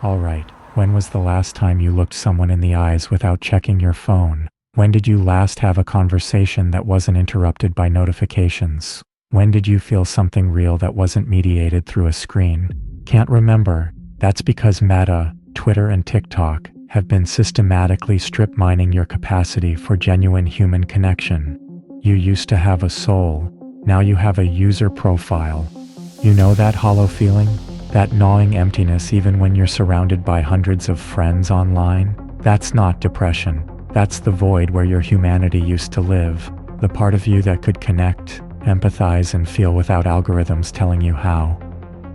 Alright, when was the last time you looked someone in the eyes without checking your phone? When did you last have a conversation that wasn't interrupted by notifications? When did you feel something real that wasn't mediated through a screen? Can't remember? That's because Meta, Twitter, and TikTok have been systematically strip mining your capacity for genuine human connection. You used to have a soul, now you have a user profile. You know that hollow feeling? That gnawing emptiness even when you're surrounded by hundreds of friends online? That's not depression. That's the void where your humanity used to live. The part of you that could connect, empathize, and feel without algorithms telling you how.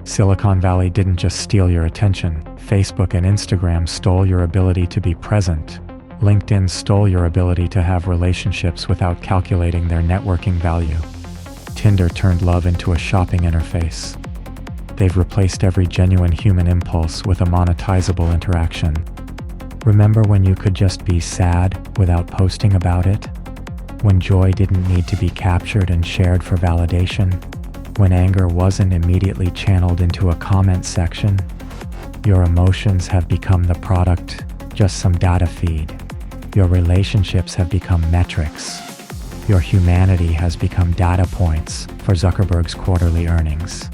Silicon Valley didn't just steal your attention. Facebook and Instagram stole your ability to be present. LinkedIn stole your ability to have relationships without calculating their networking value. Tinder turned love into a shopping interface. They've replaced every genuine human impulse with a monetizable interaction. Remember when you could just be sad without posting about it? When joy didn't need to be captured and shared for validation? When anger wasn't immediately channeled into a comment section? Your emotions have become the product, just some data feed. Your relationships have become metrics. Your humanity has become data points for Zuckerberg's quarterly earnings.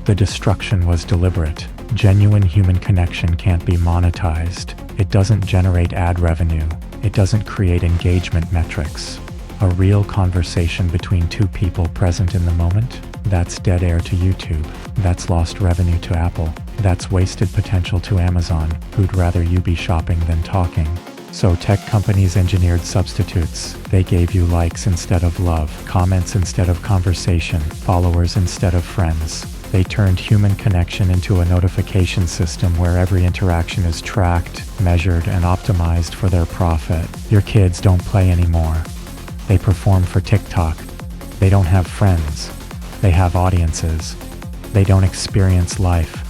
The destruction was deliberate. Genuine human connection can't be monetized. It doesn't generate ad revenue. It doesn't create engagement metrics. A real conversation between two people present in the moment? That's dead air to YouTube. That's lost revenue to Apple. That's wasted potential to Amazon, who'd rather you be shopping than talking. So tech companies engineered substitutes. They gave you likes instead of love, comments instead of conversation, followers instead of friends. They turned human connection into a notification system where every interaction is tracked, measured, and optimized for their profit. Your kids don't play anymore. They perform for TikTok. They don't have friends. They have audiences. They don't experience life.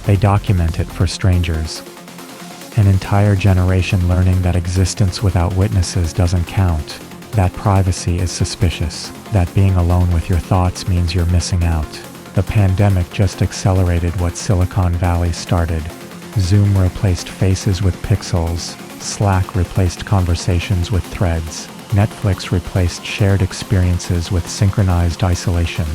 They document it for strangers. An entire generation learning that existence without witnesses doesn't count. That privacy is suspicious. That being alone with your thoughts means you're missing out. The pandemic just accelerated what Silicon Valley started. Zoom replaced faces with pixels. Slack replaced conversations with threads. Netflix replaced shared experiences with synchronized isolation.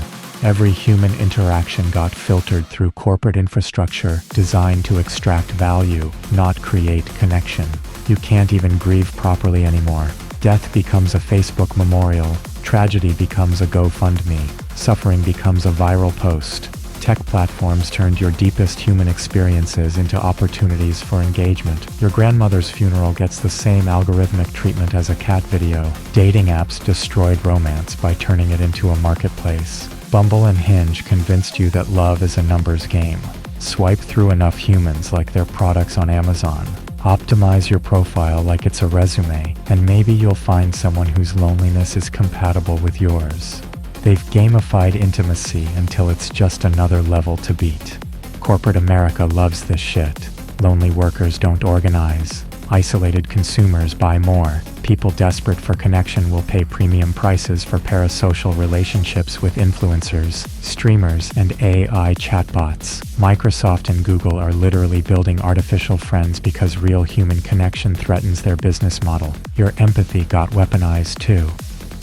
Every human interaction got filtered through corporate infrastructure designed to extract value, not create connection. You can't even grieve properly anymore. Death becomes a Facebook memorial. Tragedy becomes a GoFundMe. Suffering becomes a viral post. Tech platforms turned your deepest human experiences into opportunities for engagement. Your grandmother's funeral gets the same algorithmic treatment as a cat video. Dating apps destroyed romance by turning it into a marketplace. Bumble and Hinge convinced you that love is a numbers game. Swipe through enough humans like they're products on Amazon. Optimize your profile like it's a resume, and maybe you'll find someone whose loneliness is compatible with yours. They've gamified intimacy until it's just another level to beat. Corporate America loves this shit. Lonely workers don't organize. Isolated consumers buy more. People desperate for connection will pay premium prices for parasocial relationships with influencers, streamers, and AI chatbots. Microsoft and Google are literally building artificial friends because real human connection threatens their business model. Your empathy got weaponized too.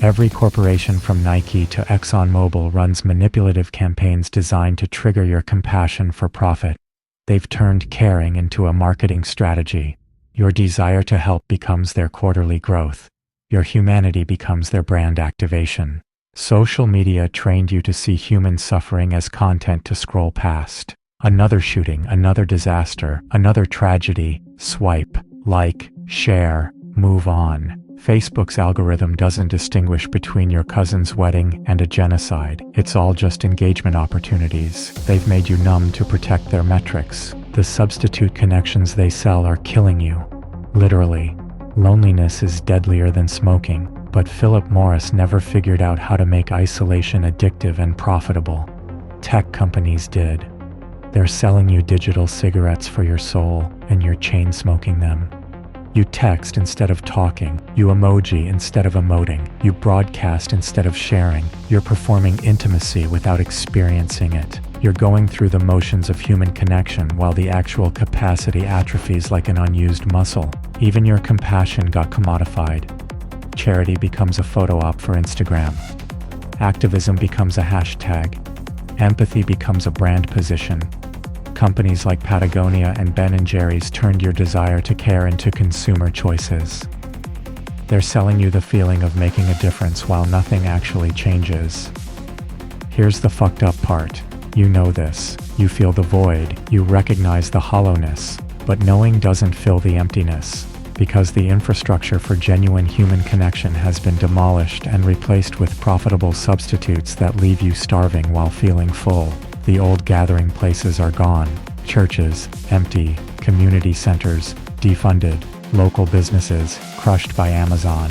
Every corporation from Nike to ExxonMobil runs manipulative campaigns designed to trigger your compassion for profit. They've turned caring into a marketing strategy. Your desire to help becomes their quarterly growth. Your humanity becomes their brand activation. Social media trained you to see human suffering as content to scroll past. Another shooting, another disaster, another tragedy. Swipe, like, share, move on. Facebook's algorithm doesn't distinguish between your cousin's wedding and a genocide. It's all just engagement opportunities. They've made you numb to protect their metrics. The substitute connections they sell are killing you. Literally. Loneliness is deadlier than smoking, but Philip Morris never figured out how to make isolation addictive and profitable. Tech companies did. They're selling you digital cigarettes for your soul, and you're chain smoking them. You text instead of talking. You emoji instead of emoting. You broadcast instead of sharing. You're performing intimacy without experiencing it. You're going through the motions of human connection while the actual capacity atrophies like an unused muscle. Even your compassion got commodified. Charity becomes a photo op for Instagram. Activism becomes a hashtag. Empathy becomes a brand position. Companies like Patagonia and Ben & Jerry's turned your desire to care into consumer choices. They're selling you the feeling of making a difference while nothing actually changes. Here's the fucked up part. You know this. You feel the void. You recognize the hollowness. But knowing doesn't fill the emptiness. Because the infrastructure for genuine human connection has been demolished and replaced with profitable substitutes that leave you starving while feeling full. The old gathering places are gone. Churches, empty. Community centers, defunded. Local businesses, crushed by Amazon.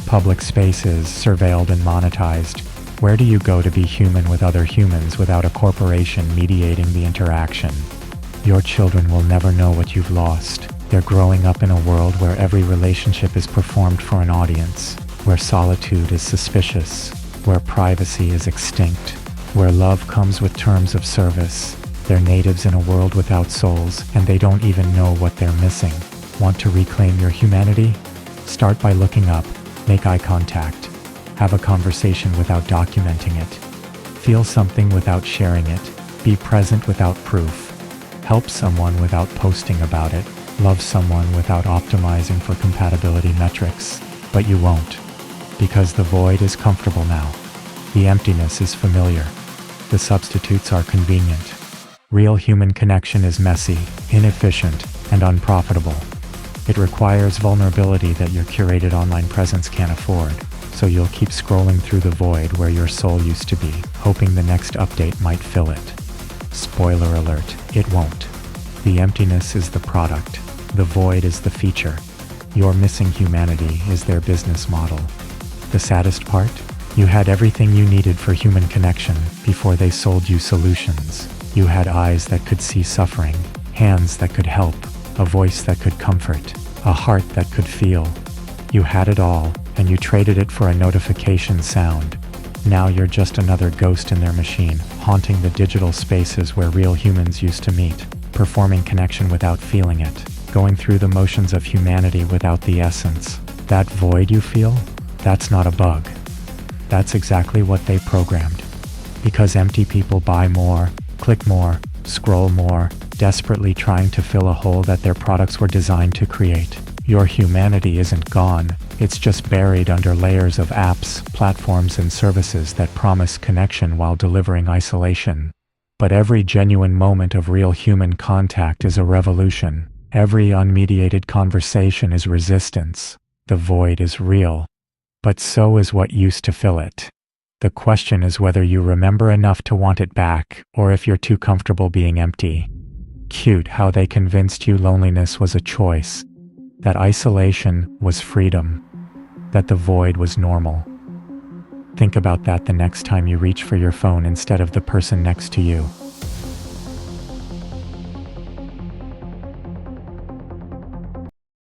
Public spaces, surveilled and monetized. Where do you go to be human with other humans without a corporation mediating the interaction? Your children will never know what you've lost. They're growing up in a world where every relationship is performed for an audience, where solitude is suspicious, where privacy is extinct, where love comes with terms of service. They're natives in a world without souls, and they don't even know what they're missing. Want to reclaim your humanity? Start by looking up, make eye contact, have a conversation without documenting it, feel something without sharing it, be present without proof, help someone without posting about it, love someone without optimizing for compatibility metrics. But you won't, because the void is comfortable now. The emptiness is familiar. The substitutes are convenient. Real human connection is messy, inefficient, and unprofitable. It requires vulnerability that your curated online presence can't afford, so you'll keep scrolling through the void where your soul used to be, hoping the next update might fill it. Spoiler alert, it won't. The emptiness is the product. The void is the feature. Your missing humanity is their business model. The saddest part? You had everything you needed for human connection before they sold you solutions. You had eyes that could see suffering, hands that could help, a voice that could comfort, a heart that could feel. You had it all, and you traded it for a notification sound. Now you're just another ghost in their machine, haunting the digital spaces where real humans used to meet, performing connection without feeling it, going through the motions of humanity without the essence. That void you feel? That's not a bug. That's exactly what they programmed. Because empty people buy more, click more, scroll more, desperately trying to fill a hole that their products were designed to create. Your humanity isn't gone, it's just buried under layers of apps, platforms, and services that promise connection while delivering isolation. But every genuine moment of real human contact is a revolution. Every unmediated conversation is resistance. The void is real. But so is what used to fill it. The question is whether you remember enough to want it back, or if you're too comfortable being empty. Cute how they convinced you loneliness was a choice, that isolation was freedom, that the void was normal. Think about that the next time you reach for your phone instead of the person next to you.